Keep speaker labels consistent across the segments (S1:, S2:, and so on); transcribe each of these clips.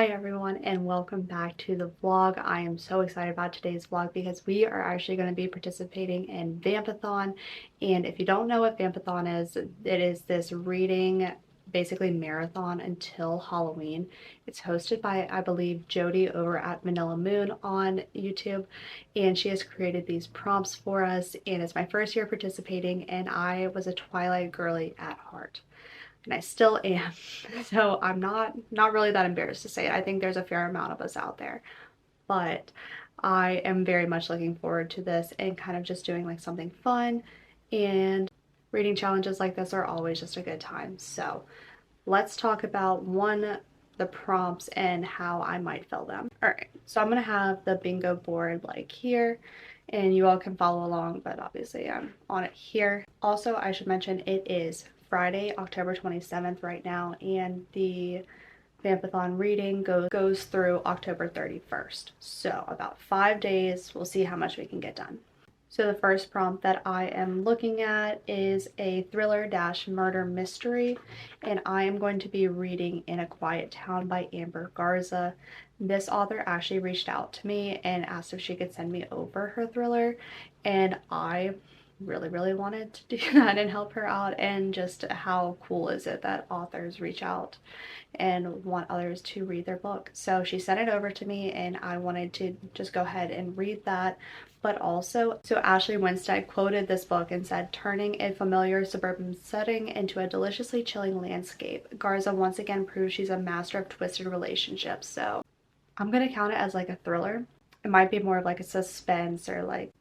S1: Hi everyone and welcome back to the vlog. I am so excited about today's vlog because we are actually going to be participating in Vampathon. And if you don't know what Vampathon is, it is this reading basically marathon until Halloween. It's hosted by, I believe, Jody over at Manila Moon on YouTube, and she has created these prompts for us, and it's my first year participating, and I was a Twilight girly at heart. And I still am. So I'm not really that embarrassed to say it. I think there's a fair amount of us out there. But I am very much looking forward to this and kind of just doing like something fun, and reading challenges like this are always just a good time. So let's talk about the prompts and how I might fill them. All right, so I'm gonna have the bingo board like here, and you all can follow along, but obviously I'm on it here. Also, I should mention it is Friday, October 27th right now, and the Vampathon reading goes through October 31st. So about 5 days, we'll see how much we can get done. So the first prompt that I am looking at is a thriller-murder mystery, and I am going to be reading In a Quiet Town by Amber Garza. This author actually reached out to me and asked if she could send me over her thriller, and I really wanted to do that and help her out. And just how cool is it that authors reach out and want others to read their book. So she sent it over to me and I wanted to just go ahead and read that. But also, so Ashley Winstead quoted this book and said, "Turning a familiar suburban setting into a deliciously chilling landscape, Garza once again proves she's a master of twisted relationships." So I'm gonna count it as like a thriller. It might be more of like a suspense or like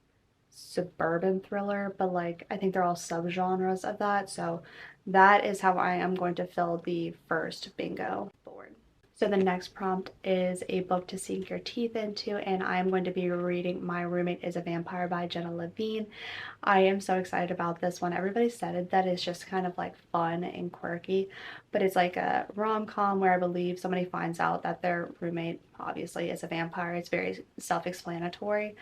S1: suburban thriller, but like I think they're all subgenres of that. So that is how I am going to fill the first bingo board. So the next prompt is a book to sink your teeth into, and I am going to be reading My Roommate is a Vampire by Jenna Levine. I am so excited about this one. Everybody said that it's just kind of like fun and quirky, but it's like a rom-com where I believe somebody finds out that their roommate obviously is a vampire. It's very self-explanatory,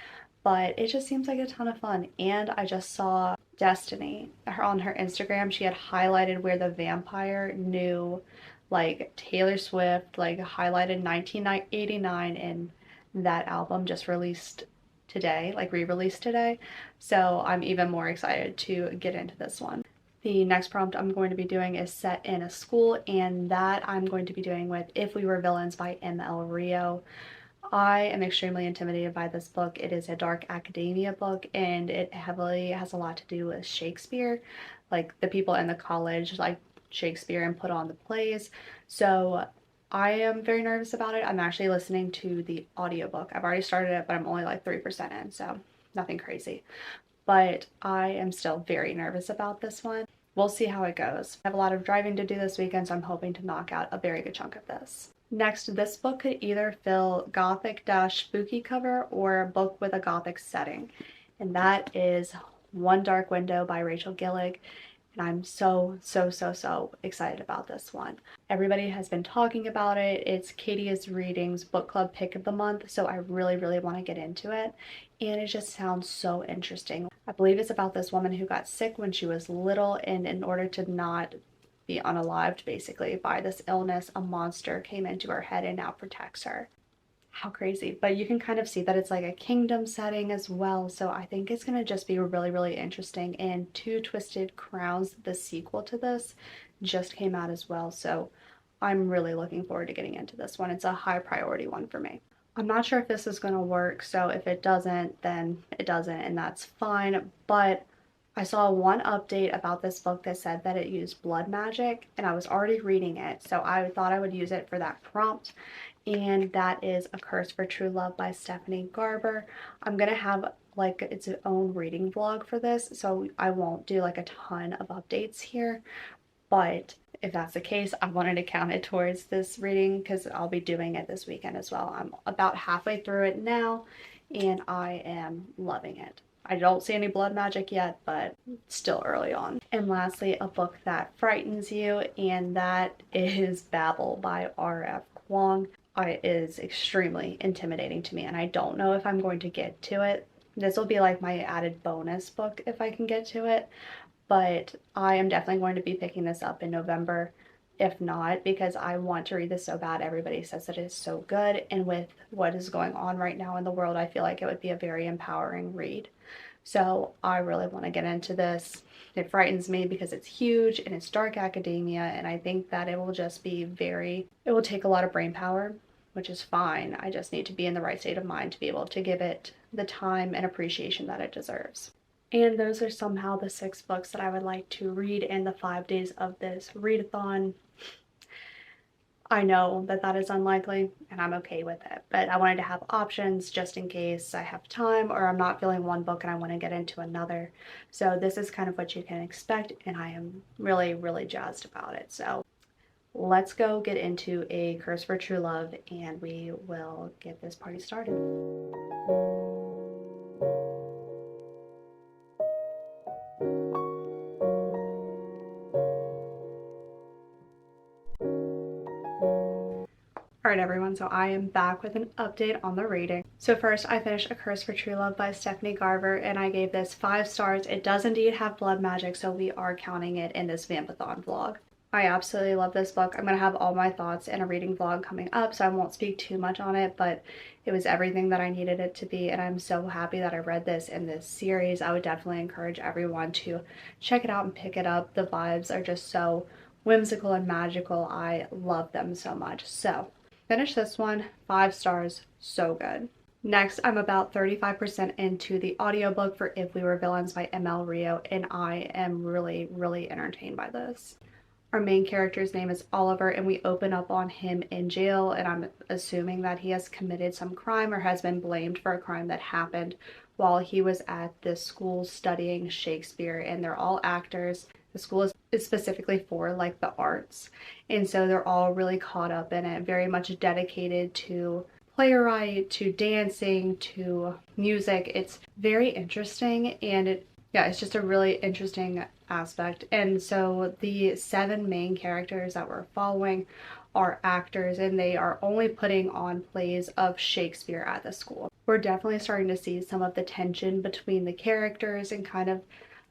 S1: but it just seems like a ton of fun. And I just saw Destiny on her Instagram. She had highlighted where the vampire knew like Taylor Swift, like highlighted 1989, and that album just released today, like re-released today. So I'm even more excited to get into this one. The next prompt I'm going to be doing is set in a school, and that I'm going to be doing with If We Were Villains by M.L. Rio. I am extremely intimidated by this book. It is a dark academia book, and it heavily has a lot to do with Shakespeare, like the people in the college like Shakespeare and put on the plays. So I am very nervous about it. I'm actually listening to the audiobook. I've already started it, but I'm only like 3% in, so nothing crazy. But I am still very nervous about this one. We'll see how it goes. I have a lot of driving to do this weekend, so I'm hoping to knock out a very good chunk of this. Next, this book could either fill gothic-spooky cover or a book with a gothic setting, and that is One Dark Window by Rachel Gillig. And I'm so excited about this one. Everybody has been talking about it. It's Katie's Readings book club pick of the month, so I really want to get into it. And it just sounds so interesting. I believe it's about this woman who got sick when she was little, and in order to not be unalived basically by this illness, a monster came into her head and now protects her. How crazy. But you can kind of see that it's like a kingdom setting as well, so I think it's going to just be really interesting. And Two Twisted Crowns, the sequel to this, just came out as well, so I'm really looking forward to getting into this one. It's a high priority one for me. I'm not sure if this is going to work, so if it doesn't, then it doesn't, and that's fine. But I saw one update about this book that said that it used blood magic, and I was already reading it, so I thought I would use it for that prompt. And that is A Curse for True Love by Stephanie Garber. I'm gonna have like its own reading vlog for this, so I won't do like a ton of updates here, but if that's the case, I wanted to count it towards this reading because I'll be doing it this weekend as well. I'm about halfway through it now, and I am loving it. I don't see any blood magic yet, but it's still early on. And lastly, a book that frightens you, and that is Babel by R.F. Kuang. It is extremely intimidating to me, and I don't know if I'm going to get to it. This will be like my added bonus book if I can get to it, but I am definitely going to be picking this up in November, if not, because I want to read this so bad. Everybody says that it is so good, and with what is going on right now in the world, I feel like it would be a very empowering read. So I really want to get into this. It frightens me because it's huge and it's dark academia, and I think that it will just be it will take a lot of brain power, which is fine. I just need to be in the right state of mind to be able to give it the time and appreciation that it deserves. And those are somehow the 6 books that I would like to read in the 5 days of this readathon. I know that that is unlikely, and I'm okay with it, but I wanted to have options just in case I have time or I'm not feeling one book and I want to get into another. So this is kind of what you can expect, and I am really, really jazzed about it. So let's go get into A Curse for True Love, and we will get this party started. Alright everyone, so I am back with an update on the reading. So first, I finished A Curse for True Love by Stephanie Garber, and I gave this 5 stars. It does indeed have blood magic, so we are counting it in this Vampathon vlog. I absolutely love this book. I'm going to have all my thoughts in a reading vlog coming up, so I won't speak too much on it, but it was everything that I needed it to be, and I'm so happy that I read this in this series. I would definitely encourage everyone to check it out and pick it up. The vibes are just so whimsical and magical. I love them so much. So finish this one, 5 stars, so good. Next, I'm about 35% into the audiobook for If We Were Villains by ML Rio, and I am really, really entertained by this. Our main character's name is Oliver, and we open up on him in jail, and I'm assuming that he has committed some crime or has been blamed for a crime that happened while he was at this school studying Shakespeare, and they're all actors. The school is specifically for like the arts, and so they're all really caught up in it, very much dedicated to playwright, to dancing, to music. It's very interesting, and it's just a really interesting aspect. And so the 7 main characters that we're following are actors, and they are only putting on plays of Shakespeare at the school. We're definitely starting to see some of the tension between the characters and kind of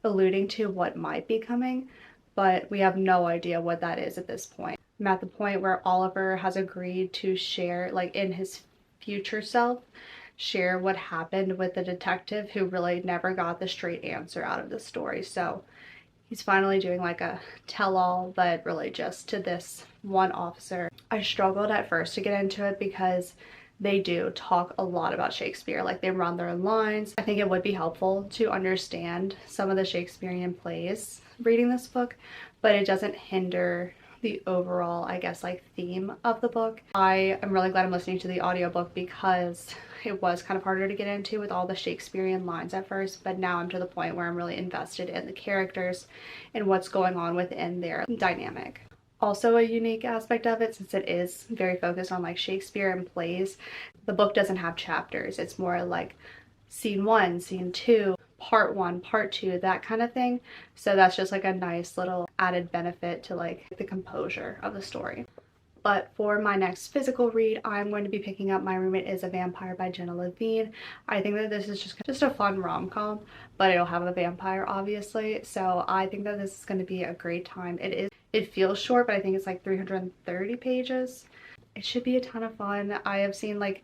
S1: alluding to what might be coming, but we have no idea what that is at this point. I'm at the point where Oliver has agreed to share, like in his future self, share what happened with the detective who really never got the straight answer out of the story. So he's finally doing like a tell-all, but really just to this one officer. I struggled at first to get into it because they do talk a lot about Shakespeare, like they run their lines. I think it would be helpful to understand some of the Shakespearean plays reading this book, but it doesn't hinder the overall, I guess, like theme of the book. I am really glad I'm listening to the audiobook because it was kind of harder to get into with all the Shakespearean lines at first, but now I'm to the point where I'm really invested in the characters and what's going on within their dynamic. Also a unique aspect of it, since it is very focused on like Shakespeare and plays, the book doesn't have chapters. It's more like scene 1, scene 2, part 1, part 2, that kind of thing. So that's just like a nice little added benefit to like the composure of the story. But for my next physical read, I'm going to be picking up My Roommate is a Vampire by Jenna Levine. I think that this is just a fun rom-com, but it'll have a vampire obviously. So I think that this is going to be a great time. It feels short, but I think it's like 330 pages. It should be a ton of fun. I have seen like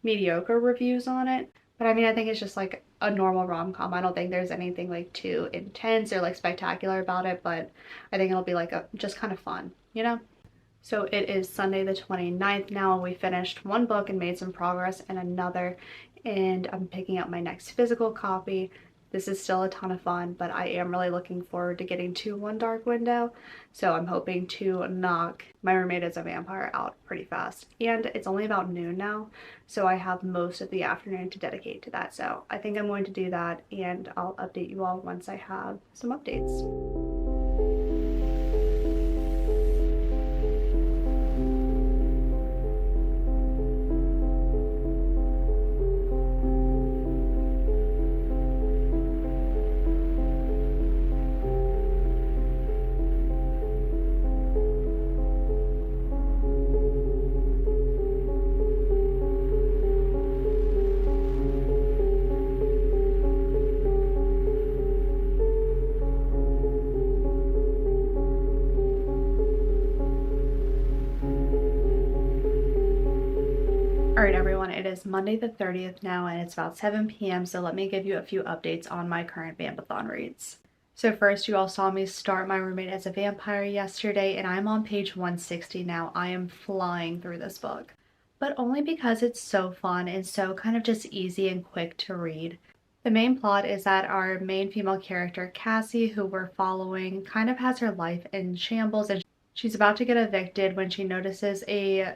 S1: mediocre reviews on it, but I mean, I think it's just like a normal rom-com. I don't think there's anything like too intense or like spectacular about it, but I think it'll be like just kind of fun, you know? So it is Sunday the 29th now, and we finished one book and made some progress in another, and I'm picking up my next physical copy. This is still a ton of fun, but I am really looking forward to getting to One Dark Window, so I'm hoping to knock My Roommate is a Vampire out pretty fast. And it's only about noon now, so I have most of the afternoon to dedicate to that, so I think I'm going to do that, and I'll update you all once I have some updates. It is Monday the 30th now, and it's about 7 p.m. So let me give you a few updates on my current Vampathon reads. So first, you all saw me start My Roommate as a Vampire yesterday, and I'm on page 160 now. I am flying through this book, but only because it's so fun and so kind of just easy and quick to read. The main plot is that our main female character, Cassie, who we're following, kind of has her life in shambles, and she's about to get evicted when she notices a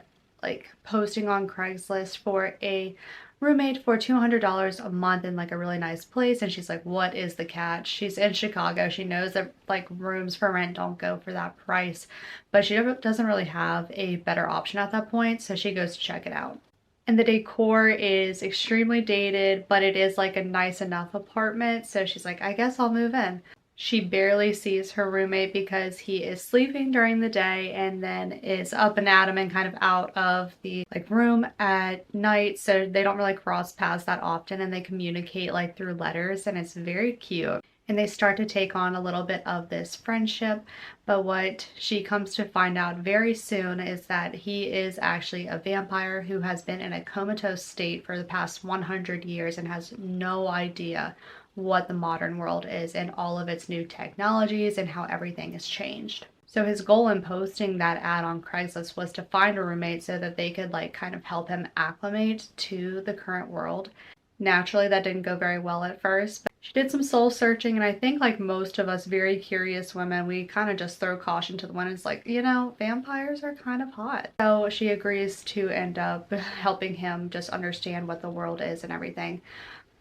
S1: posting on Craigslist for a roommate for $200 a month in like a really nice place, and she's like, what is the catch? She's in Chicago. She knows that like rooms for rent don't go for that price, but she doesn't really have a better option at that point, so she goes to check it out. And the decor is extremely dated, but it is like a nice enough apartment, so she's like, I guess I'll move in. She barely sees her roommate because he is sleeping during the day and then is up and at him and kind of out of the room at night, so they don't really cross paths that often, and they communicate like through letters, and it's very cute. And they start to take on a little bit of this friendship, but what she comes to find out very soon is that he is actually a vampire who has been in a comatose state for the past 100 years and has no idea what the modern world is and all of its new technologies and how everything has changed. So his goal in posting that ad on Craigslist was to find a roommate so that they could kind of help him acclimate to the current world. Naturally, that didn't go very well at first, but she did some soul searching, and I think like most of us very curious women, we kind of just throw caution to the wind. It's like, vampires are kind of hot. So she agrees to end up helping him just understand what the world is and everything.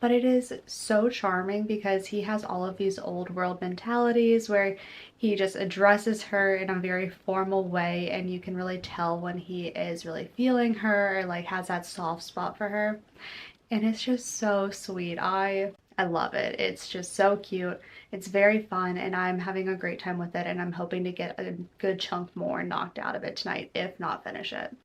S1: But it is so charming because he has all of these old world mentalities where he just addresses her in a very formal way, and you can really tell when he is really feeling her or has that soft spot for her. And it's just so sweet. I love it. It's just so cute. It's very fun, and I'm having a great time with it, and I'm hoping to get a good chunk more knocked out of it tonight, if not finish it.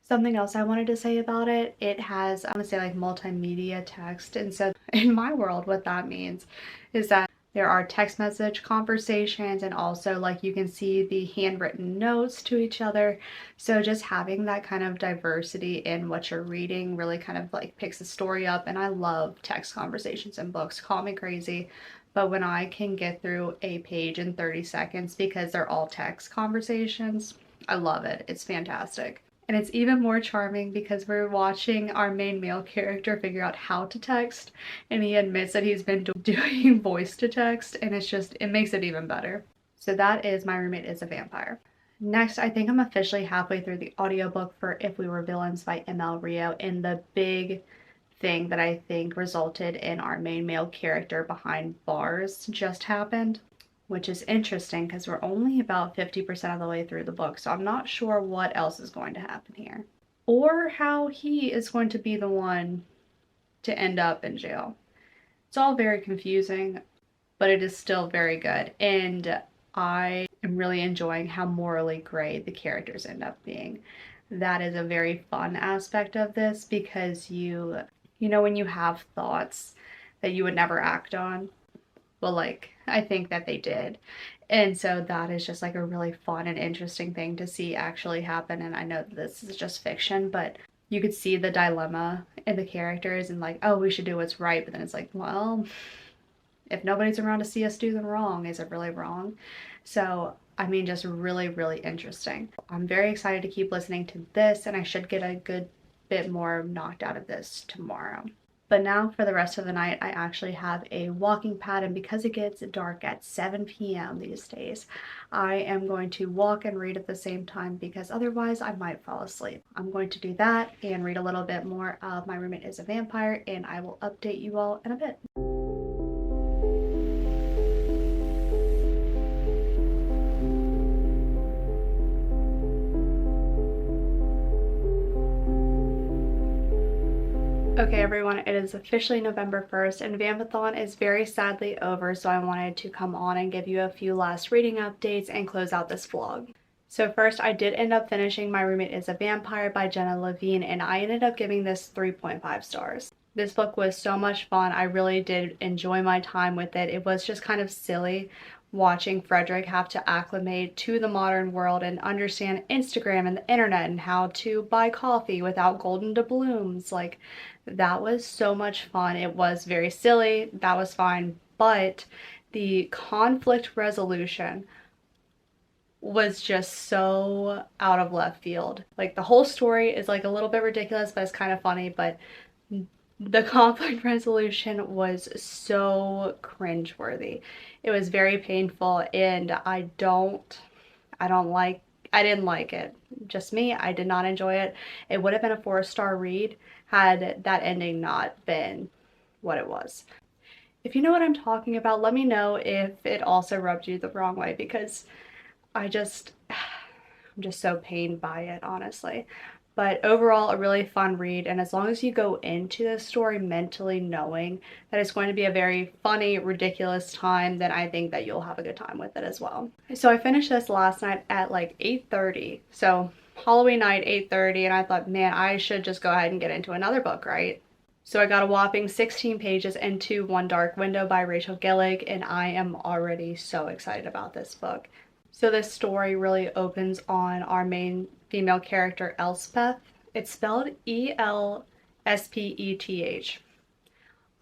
S1: Something else I wanted to say about it, it has, I'm gonna say multimedia text. And so in my world, what that means is that there are text message conversations, and also you can see the handwritten notes to each other. So just having that kind of diversity in what you're reading really kind of picks the story up. And I love text conversations in books. Call me crazy, but when I can get through a page in 30 seconds because they're all text conversations, I love it. It's fantastic. And it's even more charming because we're watching our main male character figure out how to text, and he admits that he's been doing voice to text, and it makes it even better. So that is My Roommate is a Vampire. Next, I think I'm officially halfway through the audiobook for If We Were Villains by ML Rio, and the big thing that I think resulted in our main male character behind bars just happened, which is interesting because we're only about 50% of the way through the book, so I'm not sure what else is going to happen here, or how he is going to be the one to end up in jail. It's all very confusing, but it is still very good, and I am really enjoying how morally gray the characters end up being. That is a very fun aspect of this, because you know when you have thoughts that you would never act on, well, I think that they did. And so that is just a really fun and interesting thing to see actually happen. And I know that this is just fiction, but you could see the dilemma in the characters, and oh, we should do what's right. But then it's well, if nobody's around to see us do the wrong, is it really wrong? So, I mean, just really, really interesting. I'm very excited to keep listening to this, and I should get a good bit more knocked out of this tomorrow. But now for the rest of the night, I actually have a walking pad, and because it gets dark at 7 p.m. these days, I am going to walk and read at the same time, because otherwise I might fall asleep. I'm going to do that and read a little bit more of My Roommate is a Vampire, and I will update you all in a bit. Okay everyone, it is officially November 1st, and Vampathon is very sadly over, so I wanted to come on and give you a few last reading updates and close out this vlog. So first, I did end up finishing My Roommate is a Vampire by Jenna Levine, and I ended up giving this 3.5 stars. This book was so much fun. I really did enjoy my time with it. It was just kind of silly watching Frederick have to acclimate to the modern world and understand Instagram and the internet and how to buy coffee without golden doubloons. Like, that was so much fun. It was very silly, that was fine, but the conflict resolution was just so out of left field. Like, the whole story is like a little bit ridiculous, but it's kind of funny, but the conflict resolution was so cringeworthy. It was very painful, and I didn't like it. Just me, I did not enjoy it. It would have been a 4-star read had that ending not been what it was. If you know what I'm talking about, let me know if it also rubbed you the wrong way, because I'm just so pained by it, honestly. But overall, a really fun read, and as long as you go into this story mentally knowing that it's going to be a very funny, ridiculous time, then I think that you'll have a good time with it as well. So I finished this last night at like 8:30. So Halloween night, 8:30, and I thought, man, I should just go ahead and get into another book, right? So I got a whopping 16 pages into One Dark Window by Rachel Gillig, and I am already so excited about this book. So this story really opens on our main female character, Elspeth. It's spelled Elspeth.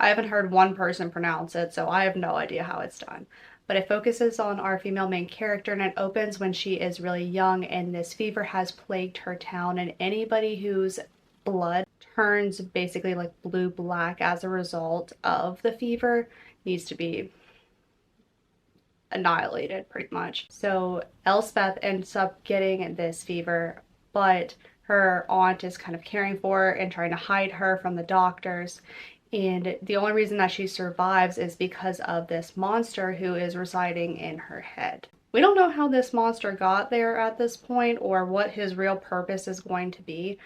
S1: I haven't heard one person pronounce it, so I have no idea how it's done. But it focuses on our female main character, and it opens when she is really young and this fever has plagued her town, and anybody whose blood turns basically like blue-black as a result of the fever needs to be annihilated, pretty much. So Elspeth ends up getting this fever, but her aunt is kind of caring for her and trying to hide her from the doctors. And the only reason that she survives is because of this monster who is residing in her head. We don't know how this monster got there at this point or what his real purpose is going to be,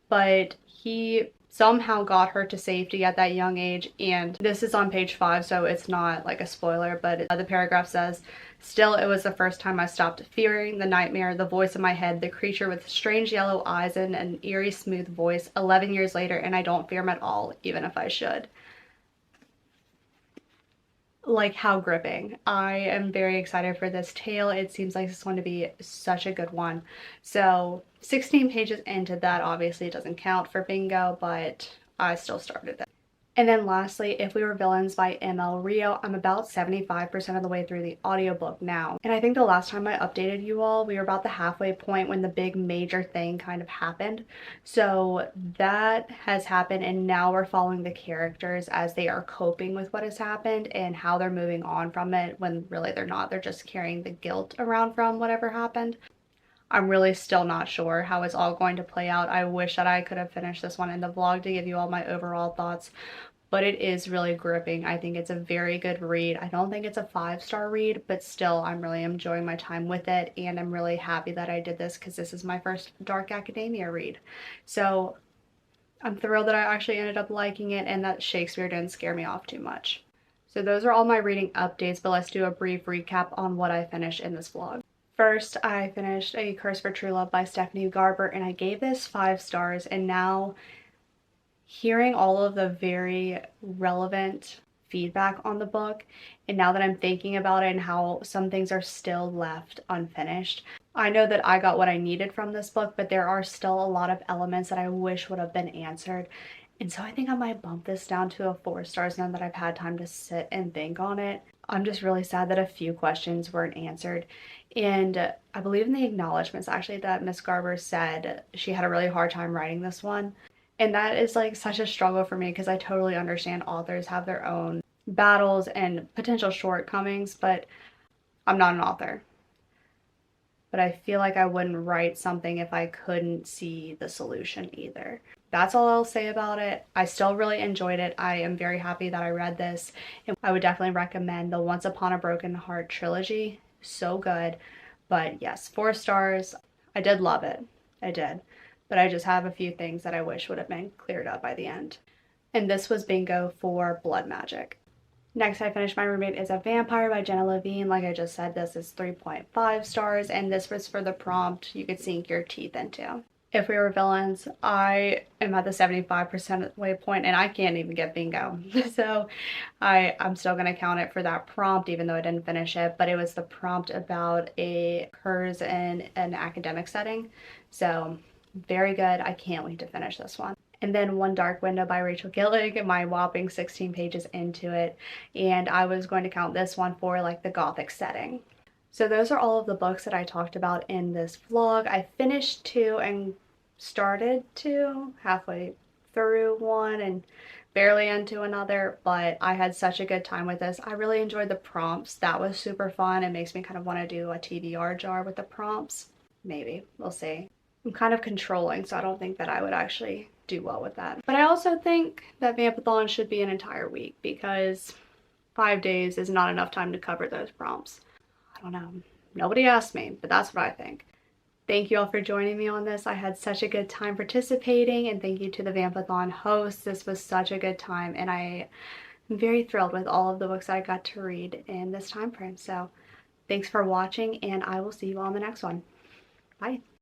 S1: but he somehow got her to safety at that young age. And this is on page 5, so it's not like a spoiler, but the paragraph says, "Still, it was the first time I stopped fearing the nightmare, the voice in my head, the creature with strange yellow eyes and an eerie smooth voice, 11 years later, and I don't fear him at all, even if I should." Like, how gripping. I am very excited for this tale. It seems like it's going to be such a good one. So 16 pages into that, obviously it doesn't count for bingo, but I still started it. And then lastly, If We Were Villains by ML Rio. I'm about 75% of the way through the audiobook now. And I think the last time I updated you all, we were about the halfway point when the big major thing kind of happened. So that has happened, and now we're following the characters as they are coping with what has happened and how they're moving on from it, when really they're not. They're just carrying the guilt around from whatever happened. I'm really still not sure how it's all going to play out. I wish that I could have finished this one in the vlog to give you all my overall thoughts, but it is really gripping. I think it's a very good read. I don't think it's a 5-star read, but still, I'm really enjoying my time with it, and I'm really happy that I did this because this is my first dark academia read. So I'm thrilled that I actually ended up liking it and that Shakespeare didn't scare me off too much. So those are all my reading updates, but let's do a brief recap on what I finished in this vlog. First, I finished A Curse for True Love by Stephanie Garber, and I gave this 5 stars, and now hearing all of the very relevant feedback on the book, and now that I'm thinking about it and how some things are still left unfinished, I know that I got what I needed from this book, but there are still a lot of elements that I wish would have been answered. And so I think I might bump this down to a 4 stars now that I've had time to sit and think on it. I'm just really sad that a few questions weren't answered. And I believe in the acknowledgments actually that Miss Garber said she had a really hard time writing this one. And that is like such a struggle for me, because I totally understand authors have their own battles and potential shortcomings, but I'm not an author. But I feel like I wouldn't write something if I couldn't see the solution either. That's all I'll say about it. I still really enjoyed it. I am very happy that I read this, and I would definitely recommend the Once Upon a Broken Heart trilogy. So good. But yes, 4 stars. I did love it. I did. But I just have a few things that I wish would have been cleared up by the end. And this was bingo for Blood Magic. Next, I finished My Roommate is a Vampire by Jenna Levine. Like I just said, this is 3.5 stars, and this was for the prompt you could sink your teeth into. If We Were Villains, I am at the 75% waypoint and I can't even get bingo. So I'm still going to count it for that prompt, even though I didn't finish it. But it was the prompt about a occurs in an academic setting. So very good. I can't wait to finish this one. And then One Dark Window by Rachel Gillig, my whopping 16 pages into it. And I was going to count this one for like the gothic setting. So those are all of the books that I talked about in this vlog. I finished two and started two, halfway through one and barely into another, but I had such a good time with this. I really enjoyed the prompts. That was super fun. It makes me kind of want to do a TBR jar with the prompts. Maybe, we'll see. I'm kind of controlling, so I don't think that I would actually do well with that. But I also think that Vampathon should be an entire week because 5 days is not enough time to cover those prompts. I don't know. Nobody asked me, but that's what I think. Thank you all for joining me on this. I had such a good time participating, and thank you to the Vampathon hosts. This was such a good time, and I am very thrilled with all of the books I got to read in this time frame. So thanks for watching, and I will see you all in the next one. Bye.